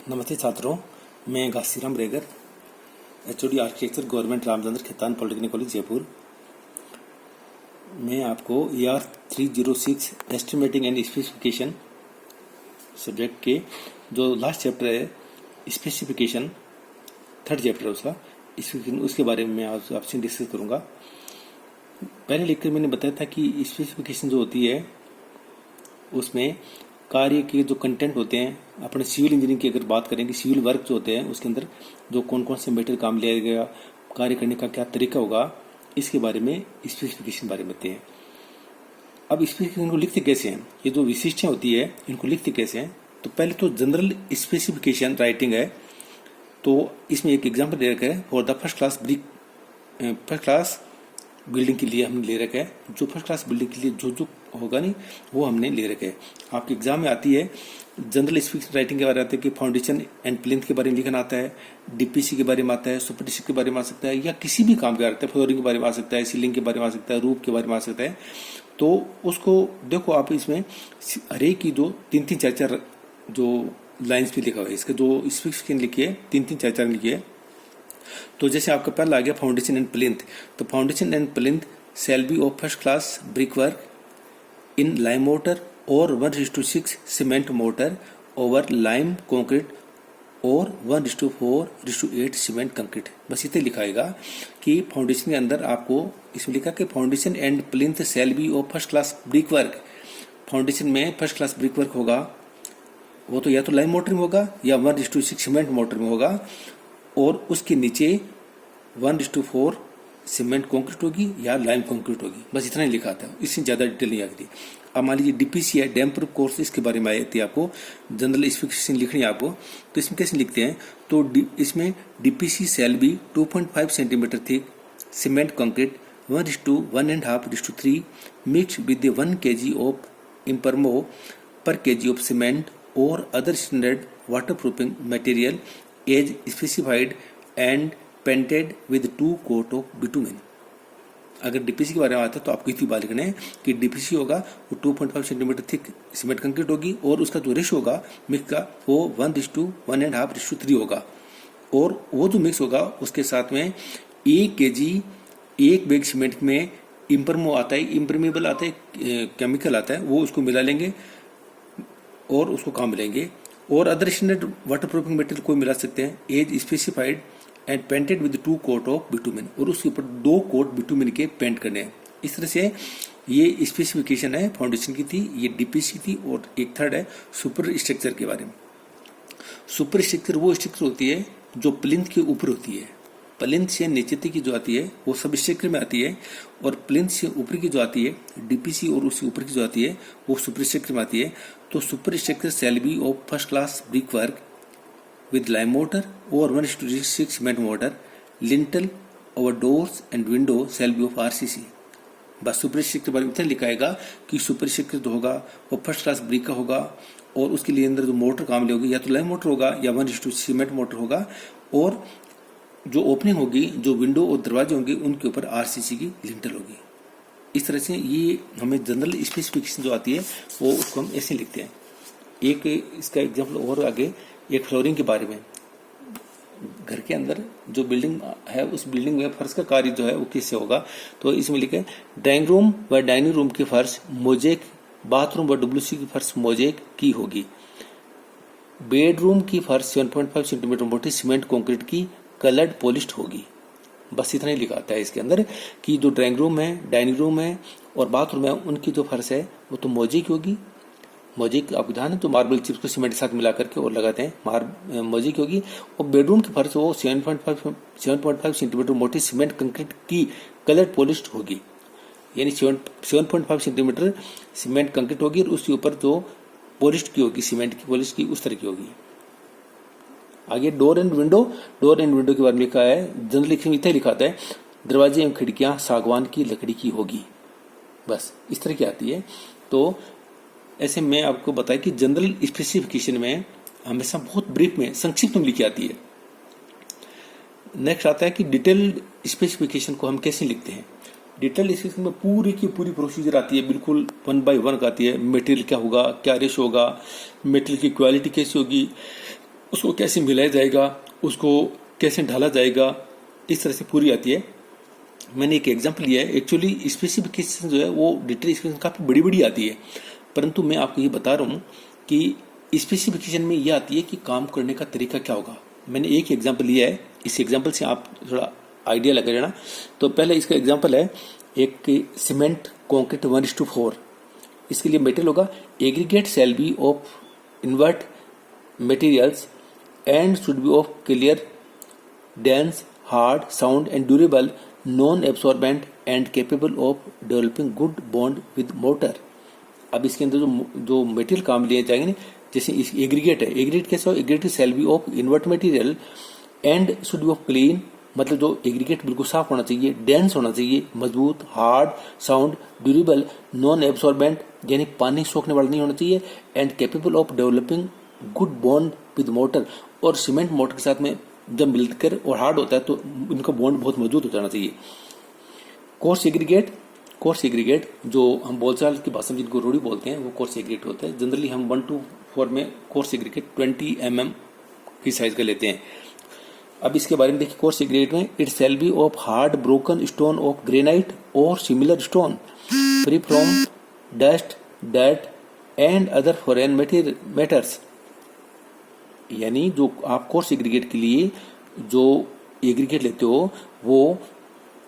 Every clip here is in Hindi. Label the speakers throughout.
Speaker 1: नमस्ते छात्रों, मैं Ghasiram Regar, HOD architecture government Ramchandra Khetan polytechnic college Jaipur. मैं आपको ER 306 estimating and specification subject के जो लास्ट चैप्टर है स्पेसिफिकेशन, थर्ड चैप्टर है उसके बारे में आज आपसे डिस्कस करूंगा। पहले लेक्चर मैंने बताया था कि स्पेसिफिकेशन जो होती है उसमें कार्य के जो कंटेंट होते हैं, अपने सिविल इंजीनियरिंग की अगर बात करें कि सिविल वर्क जो होते हैं उसके अंदर जो कौन कौन से मेटेरियल काम लिया गया, कार्य करने का क्या तरीका होगा, इसके बारे में स्पेसिफिकेशन बारे में बताते हैं। अब स्पेसिफिकेशन को लिखते कैसे हैं, ये जो विशिष्टताएं होती है इनको लिखते कैसे हैं। तो पहले तो जनरल स्पेसिफिकेशन राइटिंग है, तो इसमें एक एग्जाम्पल दे रखा है for the first class building के लिए हमने ले रखा है। जो फर्स्ट क्लास बिल्डिंग के लिए जो होगा नहीं वो हमने ले रखा है। आपके एग्जाम में आती है जनरल स्पेसिफिकेशन राइटिंग के बारे में आता है कि फाउंडेशन एंड प्लिंथ के बारे में लिखना आता है, डीपीसी के बारे में आता है, सुपरस्ट्रक्चर के बारे में आ सकता है, या किसी भी काम के आता है, फ्लोरिंग के बारे में आ सकता है, सीलिंग के बारे में आ सकता है, रूफ के बारे में आ सकता है। तो उसको देखो आप इसमें हरेक की जो तीन चार जो लाइन्स पे लिखा हुआ है, इसका जो स्पेसिफिकेशन लिखी है तीन चार लिखी है। तो जैसे आपका पहला आ गया फाउंडेशन एंड प्लिंथ, तो foundation and plinth shell be of first class brick work in lime motor और 1:6 cement motor over lime concrete और 1:4:8 सीमेंट कंक्रीट। बस इतने लिखाएगा कि फाउंडेशन के अंदर आपको इसमें लिखा कि foundation and plinth shell be of first class brick work. Foundation में फर्स्ट क्लास ब्रिक वर्क होगा, वो तो या तो लाइम मोटर में होगा या 1:6 सीमेंट मोटर में होगा, और उसके नीचे 1:4 सीमेंट कंक्रीट होगी या लाइम कंक्रीट होगी। बस इतना ही लिखा था, इससे ज्यादा डिटेल नहीं आती। अब मान लीजिए डीपीसी है, डैम प्रूफ कोर्स, इसके बारे में आई थी आपको जनरल स्पेसिफिकेशन लिखनी है आपको। तो इसमें कैसे लिखते हैं, तो इसमें DPC shall be 2.5 centimetre thick cement concrete 1:1.5:3 mix with 1 kg of Impermo per kg of cement और other standard water proofing material as specified and painted with 2 coat of bitumen. अगर डीपीसी के बारे में आता है तो आपको इतनी बात लिखना है कि डीपीसी होगा वो 2.5 सेंटीमीटर थिक सीमेंट कंक्रीट होगी, और उसका जो रेशो होगा मिक्स का वो 1:1.5:3 होगा, और वो जो मिक्स होगा उसके साथ में 1 kg एक बैग सीमेंट में इम्परमो आता है, इम्परमेबल आता है, केमिकल आता है, वो उसको मिला लेंगे और उसको काम मिलेंगे, और other standard water proofing material को मिला सकते हैं as specified and painted with 2 coat of bitumen, और उसके ऊपर 2 कोट बिटुमेन के पेंट करने हैं। इस तरह से ये स्पेसिफिकेशन है फाउंडेशन की थी, ये डीपीसी थी, और एक थर्ड है सुपर स्ट्रक्चर के बारे में। सुपर स्ट्रक्चर वो स्ट्रक्चर होती है जो प्लिंथ के ऊपर होती है। प्लिंथ से नीचे की जो आती है वो सब स्ट्रक्चर में आती है, और प्लिंथ से ऊपर की जो आती है डीपीसी और उससे ऊपर की जो आती है वो सुपर स्ट्रक्चर में आती है। तो super structure shell be of first class brick work with lime mortar or 1:6 cement mortar, lintel over doors and window shall be of RCC। बस सुपर स्ट्रक्चर के बारे में इतना लिखाएगा कि सुपर स्ट्रक्चर जो होगा वो फर्स्ट क्लास ब्रिक का होगा, और उसके लिए अंदर जो मोटर काम लेगी या तो लाइम मोटर होगा या 1:6 सीमेंट मोटर होगा, और जो ओपनिंग होगी, जो विंडो और दरवाजे होंगे उनके ऊपर RCC की लिंटल होगी। इस तरह से ये हमें जनरल स्पेसिफिकेशन जो आती है वो उसको हम ऐसे लिखते हैं। एक इसका एग्जाम्पल और आगे, एक फ्लोरिंग के बारे में, घर के अंदर जो बिल्डिंग है उस बिल्डिंग में फर्श का कार्य जो है वो किससे होगा। तो इसमें लिखा है ड्राइंग रूम व डाइनिंग रूम की फर्श मोजेक, बाथरूम व WC की फर्श मोजेक की होगी, बेडरूम की फर्श 7.5 सेंटीमीटर मोटी सीमेंट कंक्रीट की कलर्ड पॉलिश्ड होगी। बस इतना ही लिखा आता है इसके अंदर कि जो ड्राइंग रूम है, डाइनिंग रूम है और बाथरूम है उनकी जो फर्श है वो तो मोजेक होगी। मोजेक आपको ध्यान है, तो मार्बल चिप्स को सीमेंट के साथ मिला करके और लगाते हैं, मोजेक होगी। और बेडरूम की फर्श वो 7.5 सेंटीमीटर मोटी सीमेंट कंक्रीट की कलर पॉलिश्ड होगी, यानी 7.5 सेंटीमीटर सीमेंट कंक्रीट होगी, और उसके ऊपर जो पॉलिश्ड की होगी, सीमेंट की पॉलिश की उस तरह की होगी। आगे डोर एंड विंडो के बारे में लिखा है, जनरल इतना लिखा है दरवाजे एवं खिड़कियां सागवान की लकड़ी की होगी। बस इस तरह की आती है। तो ऐसे मैं आपको बताया कि जनरल स्पेसिफिकेशन में हमेशा बहुत ब्रीफ में, संक्षिप्त में लिखी आती है। नेक्स्ट आता है कि डिटेल्ड स्पेसिफिकेशन को हम कैसे लिखते हैं। डिटेल स्पेसिफिकेशन में पूरी की पूरी प्रोसीजर आती है, बिल्कुल 1 by 1 आती है। मटेरियल क्या होगा, क्या रेशो होगा, मटेरियल की क्वालिटी कैसी होगी, उसको कैसे मिलाया जाएगा, उसको कैसे ढाला जाएगा, इस तरह से पूरी आती है। मैंने एक एग्जांपल लिया है। एक्चुअली स्पेसिफिकेशन जो है वो डिटेल स्पेसिफिकेशन काफ़ी बड़ी बड़ी आती है, परंतु मैं आपको ये बता रहा हूँ कि स्पेसिफिकेशन में ये आती है कि काम करने का तरीका क्या होगा। मैंने एक एग्जांपल लिया है, इस एग्जांपल से आप थोड़ा आइडिया लगा लेना। तो पहले इसका एग्जांपल है एक सीमेंट कॉन्क्रीट 1:4। इसके लिए मटेरियल होगा aggregate shell be of invert materials and should B of clear, dense, hard, sound and durable, non-absorbent and capable of developing good bond with mortar। अब इसके अंदर जो मटेरियल काम लिए जाएंगे ना, जैसे इस एग्रीगेट है, एग्रीगेट कैसे हो, aggregate shell be of invert material and should B of clean, मतलब जो एग्रीगेट बिल्कुल साफ होना चाहिए, डेंस होना चाहिए, मजबूत, hard, sound, durable, non absorbent यानी पानी सोखने वाला नहीं होना चाहिए, and capable of developing good bond with motor, और सीमेंट मोटर के साथ में जब मिलकर और हार्ड होता है तो इनका बॉन्ड बहुत मजबूत हो जाना चाहिए। कोर्स एग्रीगेट जो हम बोलचाल की भाषा में जिनको रोड़ी बोलते हैं वो कोर्स एग्रीगेट होता है। जनरली हम 1:4 में कोर्स एग्रीगेट 20 mm की साइज का लेते हैं। अब इसके बारे में देखिए, कोर्स एग्रीगेट में it shall be of hard broken stone of granite और similar stone, free from dust, dirt and other foreign matters. यानी जो आप कोर्स एग्रीगेट के लिए जो एग्रीगेट लेते हो वो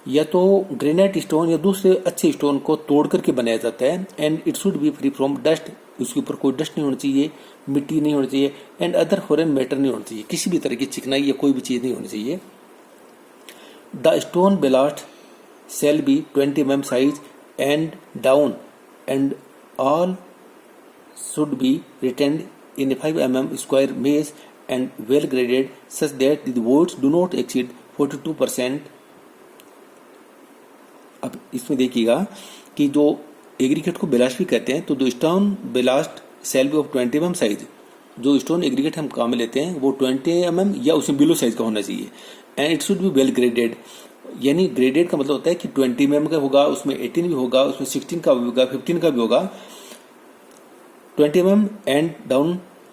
Speaker 1: या तो ग्रेनाइट स्टोन या दूसरे अच्छे स्टोन को तोड़ करके बनाया जाता है, and it should B free from dust, उसके ऊपर कोई डस्ट नहीं होना चाहिए, मिट्टी नहीं होनी चाहिए, एंड अदर फॉरेन मैटर नहीं होना चाहिए, किसी भी तरह की चिकनाई या कोई भी चीज नहीं होनी चाहिए। The stone ballast shall B 20 mm size and down, and all should be retained in a 5 mm square maze and well graded such that the voids do not exceed 42%। अब इसमें देखिएगा कि जो एग्रीगेट को बेलास्ट भी कहते हैं, तो जो stone ballast shall be of 20 mm size, जो स्टोन एग्रीगेट हम काम में लेते हैं वो 20 mm या उसमें बिलो साइज का होना चाहिए, and it should be well graded. यानी ग्रेडेड का मतलब होता है कि 20 mm का होगा, उसमें 18 भी होगा, उसमें 16 का भी होगा, 15 का भी होगा, 20 mm and down,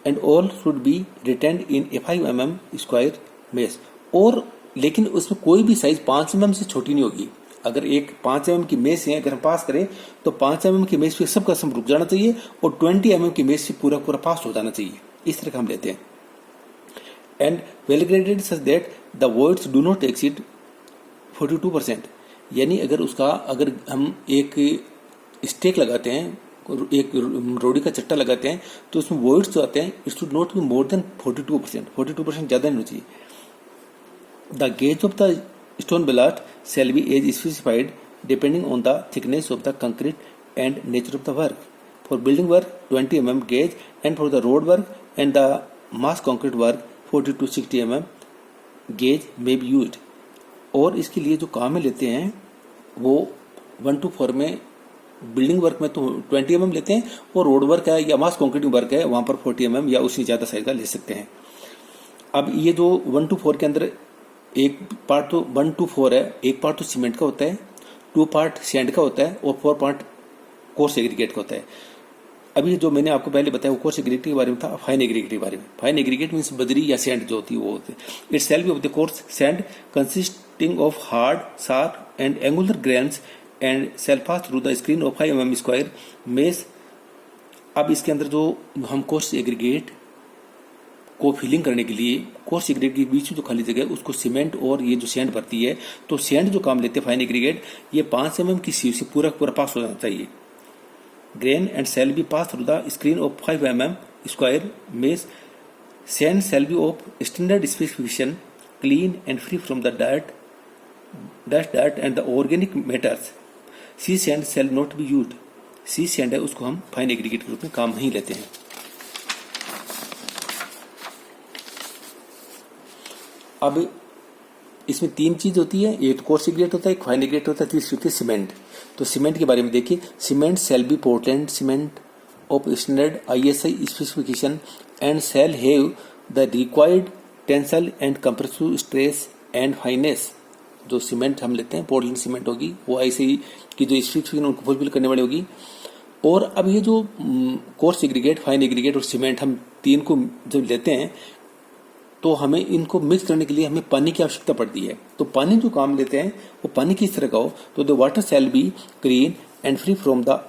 Speaker 1: and all should be retained in a 5 mm square mesh। और लेकिन उसमें कोई भी साइज 5 mm से छोटी नहीं होगी। अगर एक 5 mm की मेश है अगर हम पास करें तो 5 mm की मेश पे सबका सब रुक जाना चाहिए और 20 mm की मेश से पूरा पूरा पास हो जाना चाहिए। इस तरह का हम लेते हैं। And well graded such that the voids do not exceed 42%। यानी अगर हम एक स्टेक लगाते हैं, एक रोड़ी का चट्टा लगाते हैं, तो उसमें वॉइड्स जो आते हैं it should not be more than 42%। 42% ज्यादा नहीं होना चाहिए। The gauge of the stone ballast shall be as specified depending on the thickness of the concrete and nature of the work. For building work 20 mm gauge, and for the road work and the mass concrete work 40 to 60 mm gauge may be used. और इसके लिए जो काम में लेते हैं वो 1:4 में बिल्डिंग वर्क में तो 20 mm लेते हैं, और रोड वर्क है या मास कंक्रीट वर्क है वहां पर 40 mm या उससे ज्यादा साइज का ले सकते हैं। अब ये जो 1:4 के अंदर एक पार्ट तो 1:4 है, एक पार्ट तो सीमेंट का होता है, 2 पार्ट सैंड का होता है और 4 पार्ट कोर्स एग्रीगेट का होता है। अभी जो मैंने आपको पहले बताया वो कोर्स एग्रीगेट के बारे में था। फाइन एग्रीगेट के बारे में, फाइन एग्रीगेट मीन्स बजरी या सैंड जो होती है वो होती है। It shall be of the coarse sand consisting of hard, sharp and angular grains and shall pass through the screen of 5 mm square mesh. अब इसके अंदर जो हम कोर्स एग्रीगेट को फिलिंग करने के लिए कोर्स एग्रीगेट के बीच में जो खाली जगह है उसको सीमेंट और ये जो सैंड भरती है, तो सैंड जो काम लेते हैं फाइन एग्रीगेट, ये 5 mm की सीव से पूरा पूरा पास हो जाना चाहिए। Grain and shall be pass through the screen of 5 mm square mesh. Sand shall be of standard specification, clean and free from the dust and the organic matters. Sea sand shall not be used. Sea sand है उसको हम फाइन एग्रीगेट के रूप में काम नहीं लेते हैं। अब इसमें 3 चीज होती है, एक कोर्स एग्रीगेट होता है, एक फाइन एग्रीगेट होता है, तीसरी होती है सीमेंट। तो सीमेंट के बारे में देखिए, cement shall be Portland cement of standard ISI specification and shall have the required tensile and compressive stress and finance. जो सीमेंट हम लेते हैं पोर्टलैंड सीमेंट होगी वो ISI की जो स्पेसिफिकेशन उनको फुलफिल करने वाली होगी। और अब ये जो कोर्स एग्रीगेट, फाइन एग्रीगेट और सीमेंट हम 3 को जब लेते हैं तो हमें इनको मिक्स करने के लिए हमें पानी की आवश्यकता पड़ती है। तो पानी जो काम लेते हैं वो पानी किस तरह का हो, तो the water shall be clean and free from the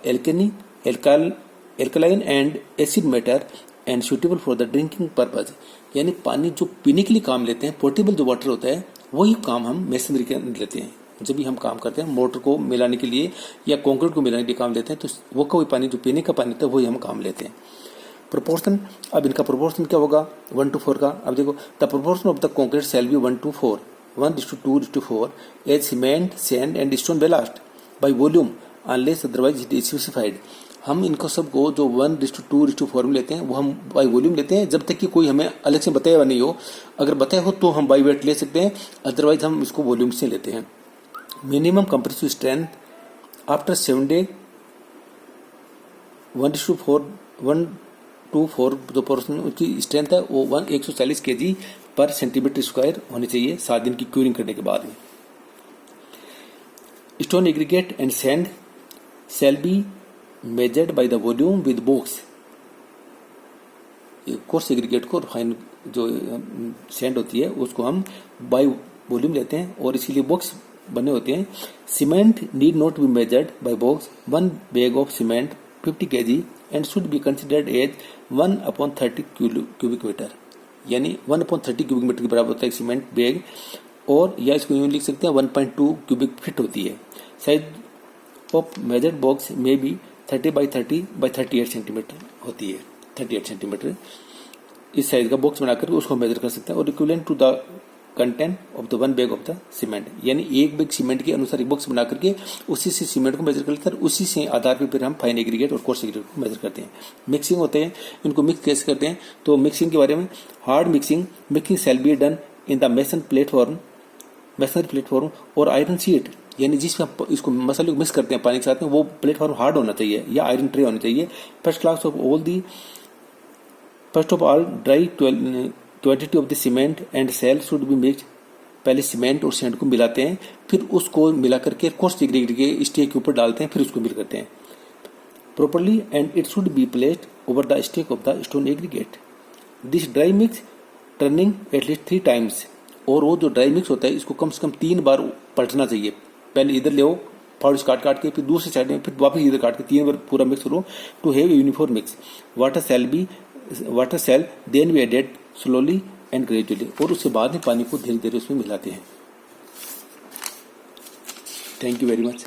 Speaker 1: alkaline and acid matter and suitable for the drinking purpose. यानी पानी जो पीने के लिए काम लेते हैं, पोर्टेबल जो वाटर होता है, वही काम हम मेसनरी के अंदर लेते हैं। जब भी हम काम करते हैं मोटर को मिलाने के लिए या कंक्रीट को मिलाने के लिए काम लेते हैं, तो वो कोई पानी जो पीने का पानी होता है वही हम काम लेते हैं। प्रोपोर्शन, अब इनका प्रोपोर्शन क्या होगा 1:4 का। अब देखो, the proportion of the concrete shall be 1:4, 1:2:4 as cement sand and stone ballast by volume unless otherwise it is specified. हम इनको सबको जो 1:2:4 में लेते हैं वो हम बाई वॉल्यूम लेते हैं, जब तक कि कोई हमें अलग से बताया हुआ नहीं हो। अगर बताया हो तो हम बाई वेट ले सकते हैं, अदरवाइज हम इसको वॉल्यूम से लेते हैं। Minimum compressive strength after 7 day 1:4 जो पोर्शन उसकी स्ट्रेंथ है वो 140 kg पर सेंटीमीटर स्क्वायर होनी चाहिए 7 दिन की क्यूरिंग करने के बाद में। Stone aggregate and sand shall B measured by the volume with box. Coarse aggregate को फाइन जो सैंड होती है उसको हम बाय वॉल्यूम लेते हैं और इसीलिए बॉक्स बने होते हैं। Cement need not be measured by box. 1 bag of cement 50 kg and should be considered as 1/30 cubic metre. यानी 1/30 क्यूबिक मीटर के बराबर होता है सीमेंट बैग, और या इसको यूं लिख सकते हैं 1.2 क्यूबिक फीट होती है। साइज ऑफ मेजर्ड बॉक्स में भी 30x30x38 सेंटीमीटर होती है। 38 सेंटीमीटर इस साइज का बॉक्स बनाकर उसको मेजर कर सकते हैं, और equivalent to the content of the 1 bag of the cement. यानी एक बैग सीमेंट के अनुसार एक बॉक्स बना करके उसी से सीमेंट को मेजर कर लेते हैं, उसी से आधार पर फिर हम फाइन एग्रीगेट और कोर्स एग्रीगेट को मेजर करते हैं। मिक्सिंग होते हैं, इनको मिक्स कैसे करते हैं, तो मिक्सिंग के बारे में hard mixing shall be done in the masonry platform और आयरन शीट। यानी जिसमें हम इसको मसाले को मिक्स करते हैं पानी के साथ में, वो प्लेटफॉर्म हार्ड होना चाहिए या आयरन ट्रे होनी चाहिए। First of all dry quantity of the cement and sell should be mix. पहले सीमेंट और सैंड को मिलाते हैं, फिर उसको मिला करके कोर्स एग्रीगेट के स्टेक के ऊपर डालते हैं, फिर उसको मिल करते हैं properly and it should be placed over the stack of the stone aggregate. This dry mix turning at least 3 times. और वो जो ड्राई मिक्स होता है इसको कम से कम 3 बार पलटना चाहिए। पहले इधर ले फाउल्स काट के, फिर दूसरी साइड में, फिर वापस इधर काट के 3 बार पूरा मिक्स करो to have uniform mix. Water shall then be added slowly and gradually, और उसके बाद में पानी को धीरे धीरे उसमें मिलाते हैं। Thank you very much.